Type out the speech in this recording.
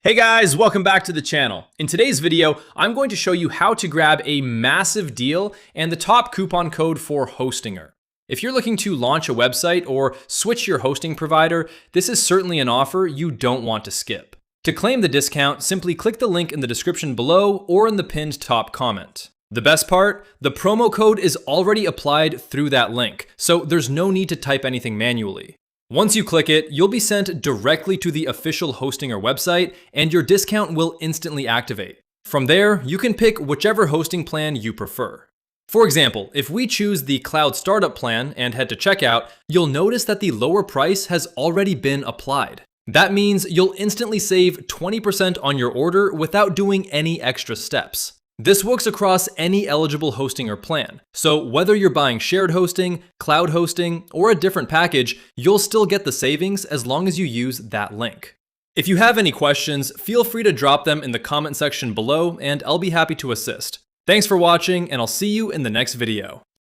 Hey guys, welcome back to the channel. In today's video, I'm going to show you how to grab a massive deal and the top coupon code for Hostinger. If you're looking to launch a website or switch your hosting provider, this is certainly an offer you don't want to skip. To claim the discount, simply click the link in the description below or in the pinned top comment. The best part, the promo code is already applied through that link, so there's no need to type anything manually. Once you click it, you'll be sent directly to the official Hostinger website, and your discount will instantly activate. From there, you can pick whichever hosting plan you prefer. For example, if we choose the Cloud Startup plan and head to checkout, you'll notice that the lower price has already been applied. That means you'll instantly save 20% on your order without doing any extra steps. This works across any eligible Hostinger plan, so whether you're buying shared hosting, cloud hosting, or a different package, you'll still get the savings as long as you use that link. If you have any questions, feel free to drop them in the comment section below and I'll be happy to assist. Thanks for watching, and I'll see you in the next video.